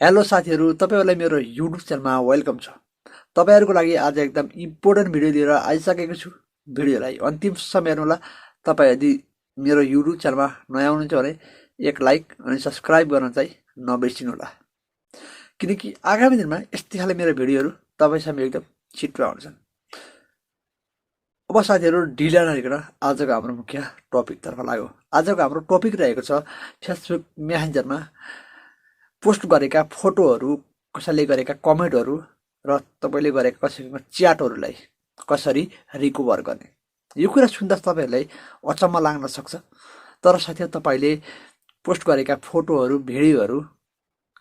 Hello साथीहरू, तपाईहरुलाई मेरो युट्युब च्यानलमा वेलकम छ। तपाईहरुको लागि आज एकदम इम्पोर्टेन्ट भिडियो लिएर आइसकेको छु। भिडियोलाई अन्तिमसम्म हेर्नुहोला। तपाई यदि मेरो युट्युब च्यानलमा नयाँ हुनुहुन्छ भने एक लाइक अनि सब्स्क्राइब गर्न चाहिँ नबिर्सिनुहोला। किनकि आगामी दिनमा यस्तै खाले मेरो भिडियोहरू तपाईसँग एकदम छिटो आउँछन्। अब साथीहरू ढिला नगरिकन आजको हाम्रो मुख्य टपिकतर्फ लाग्यो। आजको हाम्रो टपिक रहेको छ फेसबुक मेसेन्जरमा पोस्ट गरेका फोटोहरू, कसैले गरेका कमेन्टहरू र तपाईले गरेका कसैको च्याटहरूलाई कसरी रिकभर गर्ने। यो कुरा सुन्दा तपाईहरुलाई अचम्म लाग्न सक्छ। तर साथीहरु, तपाईले पोस्ट गरेका फोटोहरू, भिडियोहरू,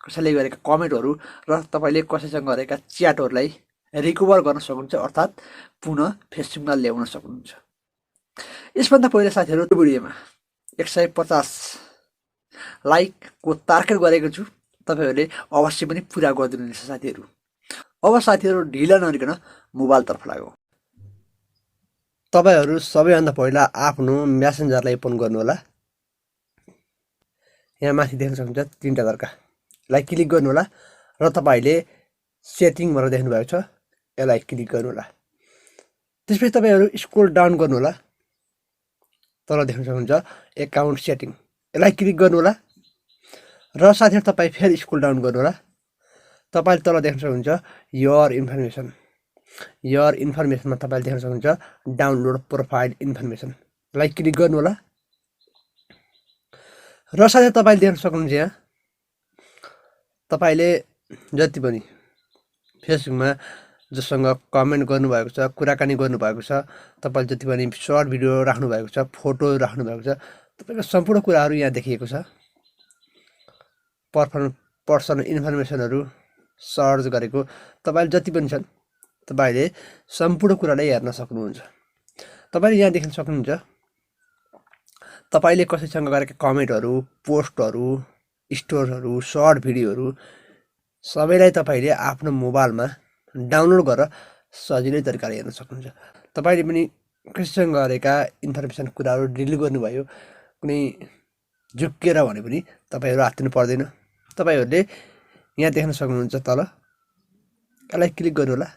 कसैले गरेका कमेन्टहरू र तपाईले कसैसँग गरेका च्याटहरूलाई रिकभर गर्न सक्नुहुन्छ, अर्थात् पुनः फेसबुकमा ल्याउन सक्नुहुन्छ। यसभन्दा पहिला साथीहरु, यो भिडियोमा 150 लाइकको टार्गेट गरेको छु। तपाईहरुले अवश्य पनि पूरा गरिदिनुहुनेछ साथीहरु। अब साथीहरु ढिला नगरिकन मोबाइलतर्फ लाग्यौं। तपाईहरु सबैभन्दा पहिला आफ्नो मेसेन्जरलाई ओपन गर्नु होला। यहाँ माथि देख्न सक्नुहुन्छ तीनटा दर्का, यसलाई क्लिक गर्नु होला र तपाईले सेटिङ भनेर देख्नु भएको छ, यसलाई क्लिक गर्नु होला। त्यसपछि तपाईहरु स्क्रोल डाउन गर्नु होला। तल देख्न सक्नुहुन्छ एकाउन्ट सेटिङ, यसलाई क्लिक गर्नु होला र साथीहरु तपाई फेरि स्क्रोल डाउन गर्नु होला। तपाईले तल देख्न सक्नुहुन्छ योर इन्फर्मेसन। योर इन्फर्मेसनमा तपाईले देख्न सक्नुहुन्छ डाउनलोड प्रोफाइल इन्फर्मेसन, यसलाई क्लिक गर्नु होला र साथै तपाईले देख्न सक्नुहुन्छ यहाँ तपाईले जति पनि फेसबुकमा जससँग कमेन्ट गर्नुभएको छ, कुराकानी गर्नुभएको छ, तपाईले जति पनि सर्ट भिडियो राख्नु भएको छ, फोटो राख्नु भएको छ, तपाईको सम्पूर्ण कुराहरू यहाँ देखिएको छ। पर्सनल इन्फर्मेसनहरू सर्च गरेको तपाईले जति पनि छन्, तपाईले सम्पूर्ण कुरालाई हेर्न सक्नुहुन्छ। तपाईले यहाँ देख्न सक्नुहुन्छ तपाईले कसैसँग गरेका कमेन्टहरू, पोस्टहरू, स्टोरीहरू, सर्ट भिडियोहरू सबैलाई तपाईले आफ्नो मोबाइलमा डाउनलोड गरेर सजिलै तरिकाले हेर्न सक्नुहुन्छ। तपाईले पनि कसैसँग गरेका इन्फर्मेसन कुराहरू डिलिट गर्नुभयो, कुनै झुक्केर भने पनि तपाईहरु हात्तिनु पर्दैन। तपाईहरुले यहाँ देख्न सक्नुहुन्छ तल, यसलाई क्लिक गर्नु होला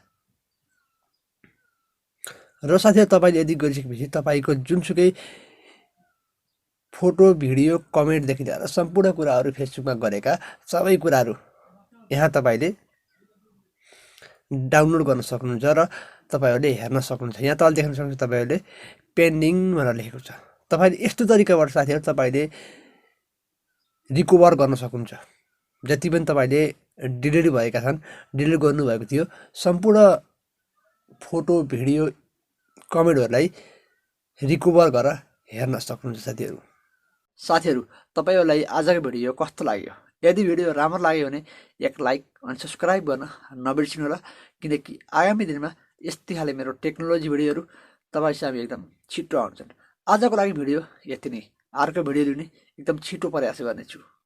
र साथीहरु तपाईले यदि गरिसकेपछि तपाईको जुनसुकै फोटो, भिडियो, कमेन्टदेखि लिएर सम्पूर्ण कुराहरू फेसबुकमा गरेका सबै कुराहरू यहाँ तपाईले डाउनलोड गर्न सक्नुहुन्छ र तपाईहरुले हेर्न सक्नुहुन्छ। यहाँ तल देख्न सक्नुहुन्छ तपाईहरुले पेन्डिङ भनेर लेखेको छ। तपाईले यस्तो तरिकाबाट साथीहरु तपाईले रिकभर गर्न सक्नुहुन्छ। जति पनि तपाईले डिलिट भएका छन्, डिलिट गर्नुभएको थियो, सम्पूर्ण फोटो, भिडियो, कमेन्टहरूलाई रिकभर गरेर हेर्न सक्नुहुन्छ साथीहरु। तपाईहरुलाई आजको भिडियो कस्तो लाग्यो? यदि भिडियो राम्रो लाग्यो भने एक लाइक अनि सब्स्क्राइब गर्न नबिर्सिनु होला। किनकि आगामी दिनमा यस्तै खाले मेरो टेक्नोलोजी भिडियोहरू तपाईसँग एकदम छिटो आउँछन्। आजको लागि भिडियो यति नै। अर्को भिडियो लिने एकदम छिटो प्रयास गर्नेछु।